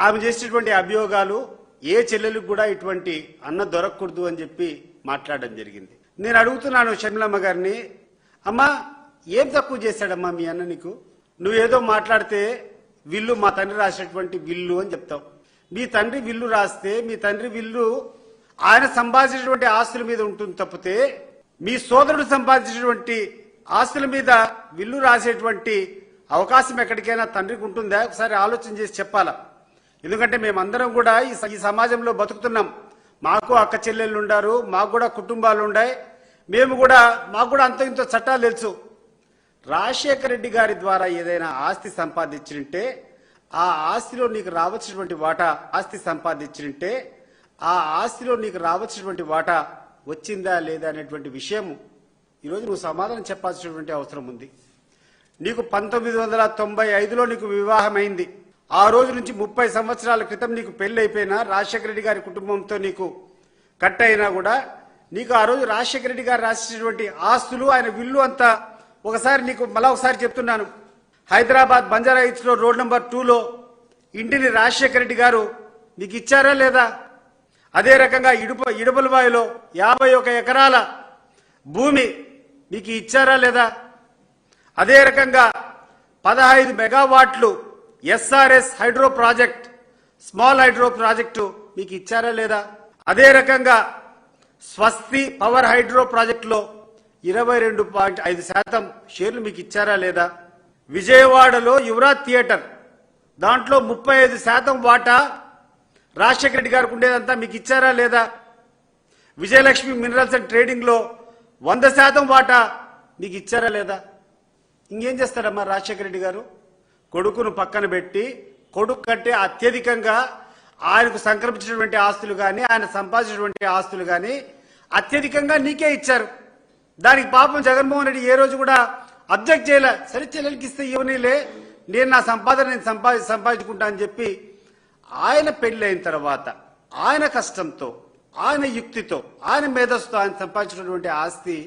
ఆమె చేసినటువంటి అభియోగాలు ఏ చెల్లెలకు కూడా ఇటువంటి అన్న దొరకకూడదు అని చెప్పి మాట్లాడడం జరిగింది. నేను అడుగుతున్నాను షర్మిలమ్మ గారిని, అమ్మా ఏం తక్కువ చేశాడమ్మా మీ అన్న నీకు? నువ్వేదో మాట్లాడితే విల్లు మా తండ్రి రాసినటువంటి విల్లు అని చెప్తావు. మీ తండ్రి విల్లు రాస్తే మీ తండ్రి విల్లు ఆయన సంపాదించినటువంటి ఆస్తుల మీద ఉంటుంది తప్పితే మీ సోదరుడు సంపాదించినటువంటి ఆస్తుల మీద విల్లు రాసేటువంటి అవకాశం ఎక్కడికైనా తండ్రికి ఉంటుందా? ఒకసారి ఆలోచన చేసి చెప్పాలా. ఎందుకంటే మేమందరం కూడా ఈ సమాజంలో బతుకుతున్నాం. మాకు అక్క చెల్లెళ్ళు ఉండారు, మాకు కూడా కుటుంబాలు ఉన్నాయి, మాకు కూడా అంత ఇంత చట్టాలు తెలుసు. రాజశేఖర రెడ్డి గారి ద్వారా ఏదైనా ఆస్తి సంపాదించింటే ఆ ఆస్తిలో నీకు రావాల్సినటువంటి వాటా వచ్చిందా లేదా అనేటువంటి విషయం ఈరోజు నువ్వు సమాధానం చెప్పాల్సినటువంటి అవసరం ఉంది. నీకు 1995లో నీకు వివాహమైంది. ఆ రోజు నుంచి 30 సంవత్సరాల క్రితం నీకు పెళ్లి అయిపోయినా రాజశేఖర రెడ్డి గారి కుటుంబంతో నీకు కట్ అయినా కూడా నీకు ఆ రోజు రాజశేఖర రెడ్డి గారు రాసినటువంటి ఆస్తులు ఆయన విల్లు అంతా ఒకసారి నీకు మళ్ళా ఒకసారి చెప్తున్నాను. హైదరాబాద్ బంజారా హిల్స్ లో రోడ్ నెంబర్ 2లో ఇంటిని రాజశేఖర రెడ్డి గారు నీకు ఇచ్చారా లేదా? అదే రకంగా ఇడుపలవాయిలో 51 ఎకరాల భూమి మీకు ఇచ్చారా లేదా? అదే రకంగా 15 మెగావాట్లు SRS hydro project, small hydro project మీకు ఇచ్చారా లేదా? అదే రకంగా స్వస్తి పవర్ హైడ్రో ప్రాజెక్టులో 22.5% షేర్లు మీకు ఇచ్చారా లేదా? విజయవాడలో యువరాజ్ థియేటర్ దాంట్లో 35% వాటా రాజశేఖర రెడ్డి గారికి ఉండేదంతా మీకు ఇచ్చారా లేదా? విజయలక్ష్మి మినరల్స్ అండ్ ట్రేడింగ్ లో 100% వాటా మీకు ఇచ్చారా లేదా? ఇంకేం చేస్తాడమ్మా రాజశేఖర రెడ్డి గారు? కొడుకును పక్కన పెట్టి కొడుకు కంటే అత్యధికంగా ఆయనకు సంక్రమించినటువంటి ఆస్తులు కానీ ఆయన సంపాదించినటువంటి ఆస్తులు కానీ అత్యధికంగా నీకే ఇచ్చారు. దానికి పాపం జగన్మోహన్ రెడ్డి ఏ రోజు కూడా అబ్జెక్ట్ చేయలే. సరే చెల్లెలకి ఇస్తే ఇవ్వనీలే, నేను నా సంపాదన సంపాదించుకుంటా అని చెప్పి ఆయన పెళ్లి అయిన తర్వాత ఆయన కష్టంతో ఆయన యుక్తితో ఆయన మేధస్సుతో ఆయన సంపాదించినటువంటి ఆస్తి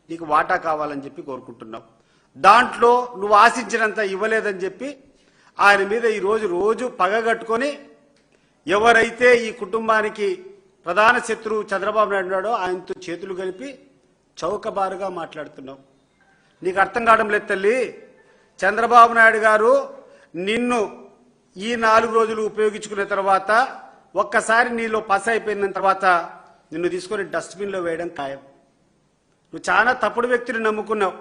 నీకు వాటా కావాలని చెప్పి కోరుకుంటున్నావు. దాంట్లో నువ్వు ఆశించినంత ఇవ్వలేదని చెప్పి ఆయన మీద ఈ రోజు పగగట్టుకొని ఎవరైతే ఈ కుటుంబానికి ప్రధాన శత్రువు చంద్రబాబు నాయుడు ఉన్నాడో ఆయనతో చేతులు కలిపి చౌకబారుగా మాట్లాడుతున్నావు. నీకు అర్థం కావడం లేదు తల్లి. చంద్రబాబు నాయుడు గారు నిన్ను ఈ 4 రోజులు ఉపయోగించుకున్న తర్వాత ఒక్కసారి నీలో పస అయిపోయిన తర్వాత నిన్ను తీసుకొని డస్ట్బిన్లో వేయడం ఖాయం. నువ్వు చాలా తప్పుడు వ్యక్తిని నమ్ముకున్నావు.